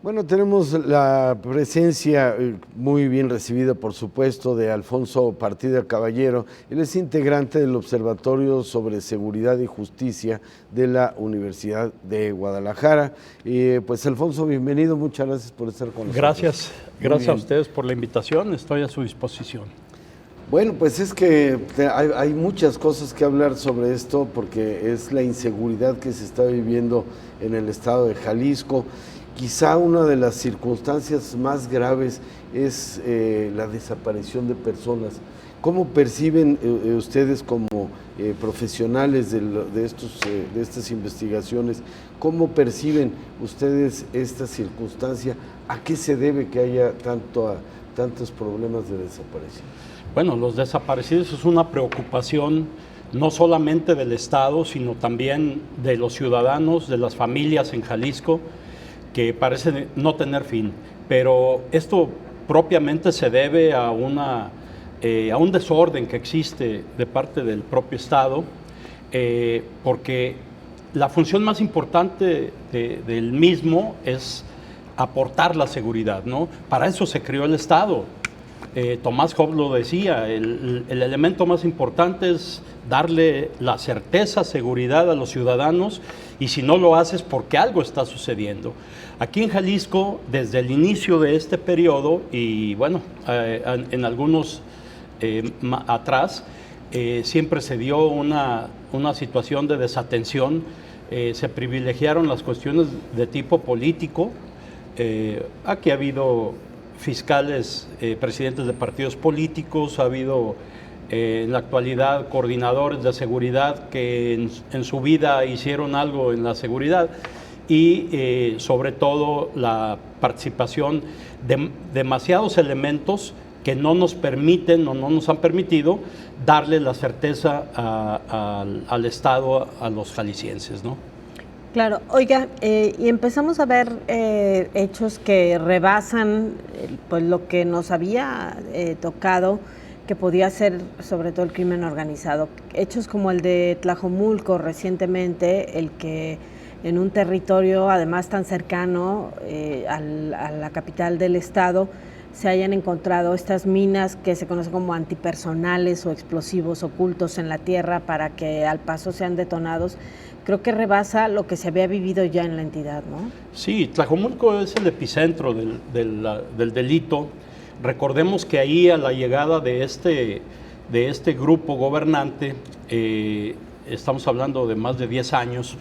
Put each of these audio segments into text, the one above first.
Bueno, tenemos la presencia muy bien recibida, por supuesto, de Alfonso Partida Caballero. Él es integrante del Observatorio sobre Seguridad y Justicia de la Universidad de Guadalajara. Pues Alfonso, bienvenido, muchas gracias por estar con nosotros. Gracias a ustedes por la invitación, estoy a su disposición. Bueno, pues es que hay muchas cosas que hablar sobre esto porque es la inseguridad que se está viviendo en el estado de Jalisco. Quizá una de las circunstancias más graves es la desaparición de personas. ¿Cómo perciben ustedes como profesionales de estas investigaciones, cómo perciben ustedes esta circunstancia? ¿A qué se debe que haya tantos problemas de desaparición? Bueno, los desaparecidos es una preocupación no solamente del Estado, sino también de los ciudadanos, de las familias en Jalisco, que parece no tener fin. Pero esto propiamente se debe a un desorden que existe de parte del propio Estado, porque la función más importante del mismo es aportar la seguridad, ¿no? Para eso se creó el Estado. Tomás Hobbes lo decía, el elemento más importante es darle la certeza, seguridad a los ciudadanos, y si no lo haces porque algo está sucediendo. Aquí en Jalisco, desde el inicio de este periodo, y bueno, en algunos atrás, siempre se dio una situación de desatención, se privilegiaron las cuestiones de tipo político. Aquí ha habido fiscales, presidentes de partidos políticos, ha habido en la actualidad coordinadores de seguridad que en su vida hicieron algo en la seguridad y sobre todo la participación de demasiados elementos que no nos permiten o no nos han permitido darle la certeza al Estado, a los jaliscienses, ¿no? Claro, oiga, y empezamos a ver hechos que rebasan pues lo que nos había tocado, que podía ser sobre todo el crimen organizado. Hechos como el de Tlajomulco recientemente, el que en un territorio además tan cercano a la capital del estado se hayan encontrado estas minas que se conocen como antipersonales o explosivos ocultos en la tierra para que al paso sean detonados. Creo que rebasa lo que se había vivido ya en la entidad, ¿no? Sí, Tlajomulco es el epicentro del delito. Recordemos que ahí a la llegada de este grupo gobernante, estamos hablando de más de 10 años,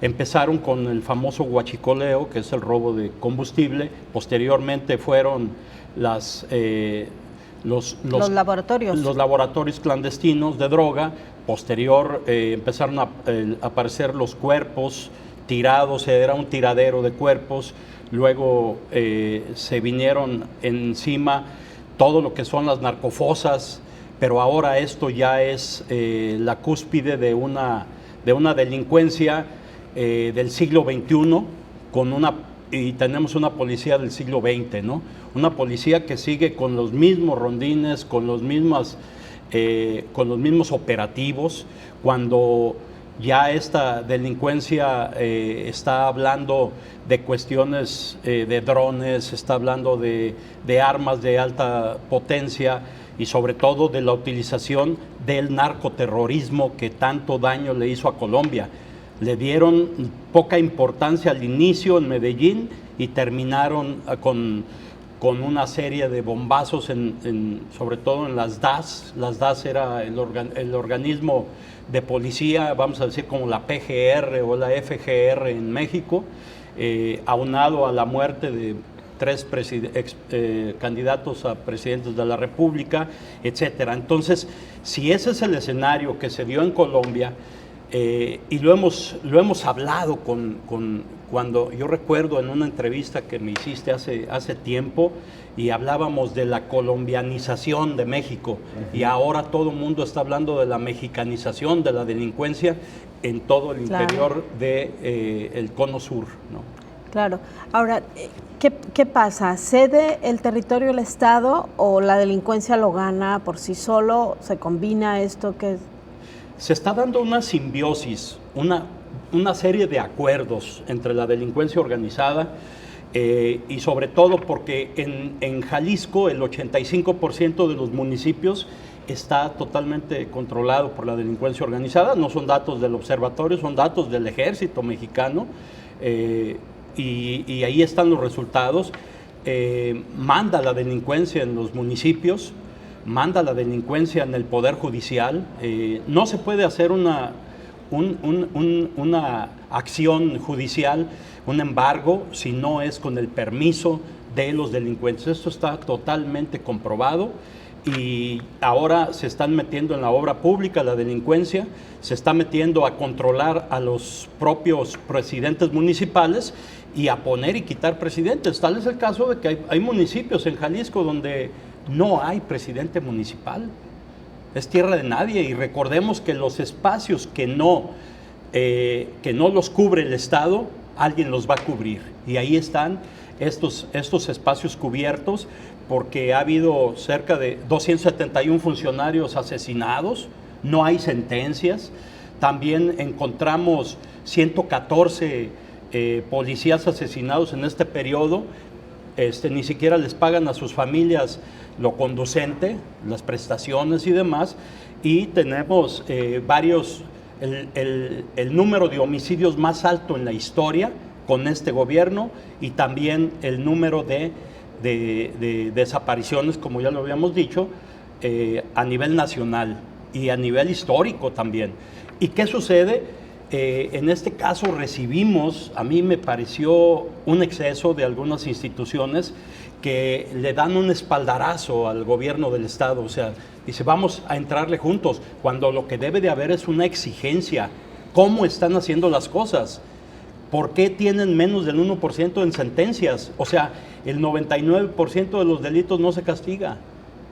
empezaron con el famoso huachicoleo, que es el robo de combustible. Posteriormente fueron los laboratorios clandestinos de droga. Posterior empezaron a aparecer los cuerpos tirados, era un tiradero de cuerpos. Luego se vinieron encima todo lo que son las narcofosas, pero ahora esto ya es la cúspide de una delincuencia del siglo XXI y tenemos una policía del siglo XX, ¿no? Una policía que sigue con los mismos rondines, con los mismos operativos, cuando ya esta delincuencia está hablando de cuestiones de drones, está hablando de armas de alta potencia y sobre todo de la utilización del narcoterrorismo que tanto daño le hizo a Colombia. Le dieron poca importancia al inicio en Medellín y terminaron con una serie de bombazos, sobre todo en las DAS. Las DAS era el organismo de policía, vamos a decir como la PGR o la FGR en México, aunado a la muerte de 3 candidatos a presidentes de la República, etcétera. Entonces, si ese es el escenario que se dio en Colombia, y lo hemos hablado cuando yo recuerdo en una entrevista que me hiciste hace tiempo y hablábamos de la colombianización de México, y ahora todo el mundo está hablando de la mexicanización de la delincuencia en todo el interior del cono sur, ¿no? Claro. Ahora, ¿qué pasa? ¿Cede el territorio el Estado o la delincuencia lo gana por sí solo? ¿Se combina esto? ¿Qué es? Se está dando una simbiosis, una serie de acuerdos entre la delincuencia organizada y sobre todo porque en Jalisco el 85% de los municipios está totalmente controlado por la delincuencia organizada. No son datos del observatorio, son datos del ejército mexicano, y ahí están los resultados. Manda la delincuencia en los municipios, manda la delincuencia en el Poder Judicial. No se puede hacer una acción judicial, un embargo, si no es con el permiso de los delincuentes. Esto está totalmente comprobado, y ahora se están metiendo en la obra pública la delincuencia, se está metiendo a controlar a los propios presidentes municipales y a poner y quitar presidentes. Tal es el caso de que hay municipios en Jalisco donde no hay presidente municipal. Es tierra de nadie, y recordemos que los espacios que no los cubre el Estado, alguien los va a cubrir. Y ahí están estos espacios cubiertos, porque ha habido cerca de 271 funcionarios asesinados, no hay sentencias. También encontramos 114 policías asesinados en este periodo. Ni siquiera les pagan a sus familias lo conducente, las prestaciones y demás. Y tenemos el número de homicidios más alto en la historia con este gobierno, y también el número de desapariciones, como ya lo habíamos dicho, a nivel nacional y a nivel histórico también. ¿Y qué sucede? En este caso recibimos, a mí me pareció un exceso de algunas instituciones que le dan un espaldarazo al gobierno del Estado. O sea, dice, vamos a entrarle juntos, cuando lo que debe de haber es una exigencia. ¿Cómo están haciendo las cosas? ¿Por qué tienen menos del 1% en sentencias? O sea, el 99% de los delitos no se castiga,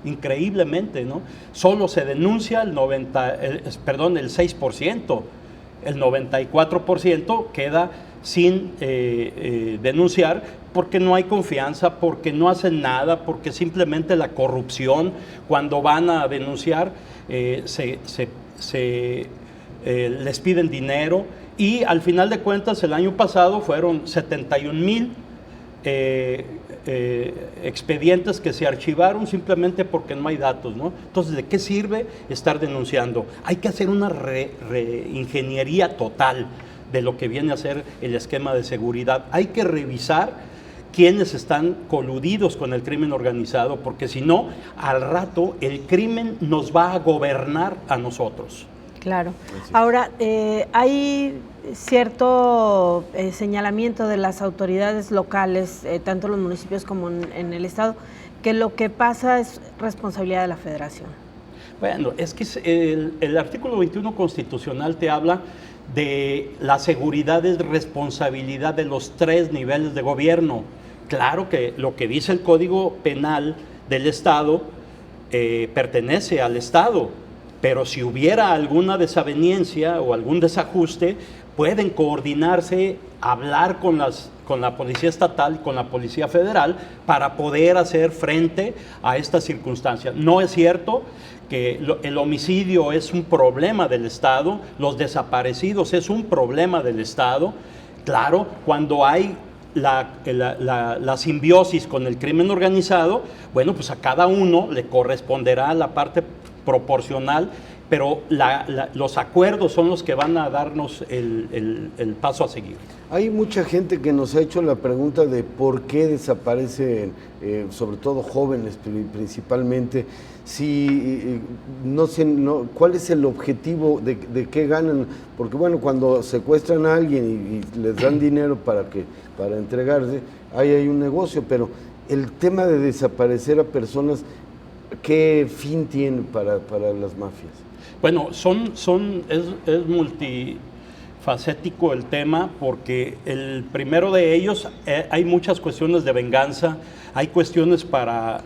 increíblemente, ¿no? Solo se denuncia el 6%, el 94% queda sin denunciar, porque no hay confianza, porque no hacen nada, porque simplemente la corrupción, cuando van a denunciar, les piden dinero. Y al final de cuentas, el año pasado fueron 71,000 expedientes que se archivaron simplemente porque no hay datos, ¿no? Entonces, ¿de qué sirve estar denunciando? Hay que hacer una reingeniería total de lo que viene a ser el esquema de seguridad. Hay que revisar quiénes están coludidos con el crimen organizado, porque si no, al rato el crimen nos va a gobernar a nosotros. Claro. Ahora, hay cierto señalamiento de las autoridades locales, tanto en los municipios como en el Estado, que lo que pasa es responsabilidad de la Federación. Bueno, es que el artículo 21 constitucional te habla de la seguridad es responsabilidad de los 3 niveles de gobierno. Claro que lo que dice el Código Penal del Estado pertenece al Estado, pero si hubiera alguna desaveniencia o algún desajuste, pueden coordinarse, hablar con la Policía Estatal y con la Policía Federal para poder hacer frente a esta circunstancia. No es cierto que el homicidio es un problema del Estado, los desaparecidos es un problema del Estado. Claro, cuando hay la simbiosis con el crimen organizado, bueno, pues a cada uno le corresponderá la parte proporcional, pero los acuerdos son los que van a darnos el paso a seguir. Hay mucha gente que nos ha hecho la pregunta de por qué desaparecen, sobre todo jóvenes principalmente, ¿cuál es el objetivo de qué ganan? Porque bueno, cuando secuestran a alguien y les dan dinero para entregarse, ahí hay un negocio, pero el tema de desaparecer a personas, ¿qué fin tiene para las mafias? Bueno, es multifacético el tema, porque el primero de ellos, hay muchas cuestiones de venganza, hay cuestiones para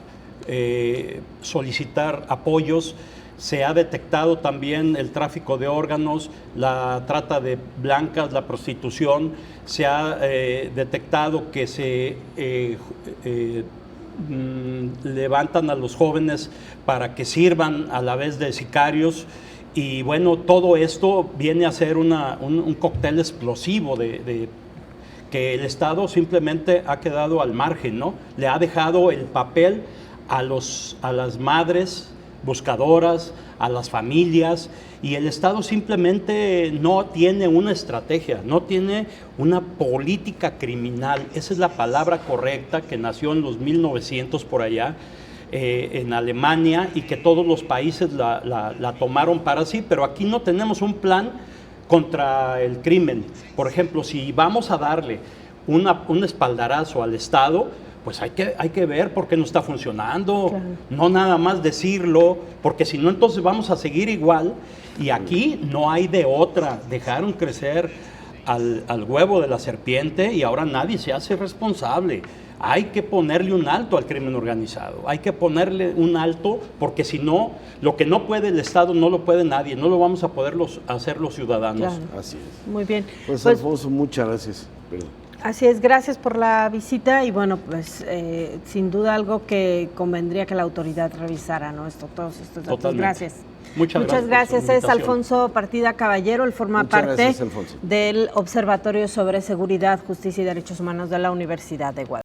solicitar apoyos. Se ha detectado también el tráfico de órganos, la trata de blancas, la prostitución. Se ha detectado que se levantan a los jóvenes para que sirvan a la vez de sicarios, y bueno, todo esto viene a ser un cóctel explosivo que el Estado simplemente ha quedado al margen, ¿no? Le ha dejado el papel a las madres buscadoras, a las familias, y el Estado simplemente no tiene una estrategia, no tiene una política criminal. Esa es la palabra correcta, que nació en los 1900 por allá, en Alemania, y que todos los países la tomaron para sí, pero aquí no tenemos un plan contra el crimen. Por ejemplo, si vamos a darle un espaldarazo al Estado, pues hay que ver por qué no está funcionando, claro. No nada más decirlo, porque si no entonces vamos a seguir igual, y aquí no hay de otra. Dejaron crecer al huevo de la serpiente y ahora nadie se hace responsable. Hay que ponerle un alto al crimen organizado, hay que ponerle un alto, porque si no, lo que no puede el Estado no lo puede nadie, no lo vamos a poder hacer los ciudadanos. Claro. Así es. Muy bien. Pues Alfonso, muchas gracias. Perdón. Así es, gracias por la visita, y bueno, pues sin duda algo que convendría que la autoridad revisara, ¿no? Todos estos datos. Totalmente. Gracias. Muchas gracias. Es Alfonso Partida Caballero, él forma parte gracias, del Observatorio sobre Seguridad, Justicia y Derechos Humanos de la Universidad de Guadalajara.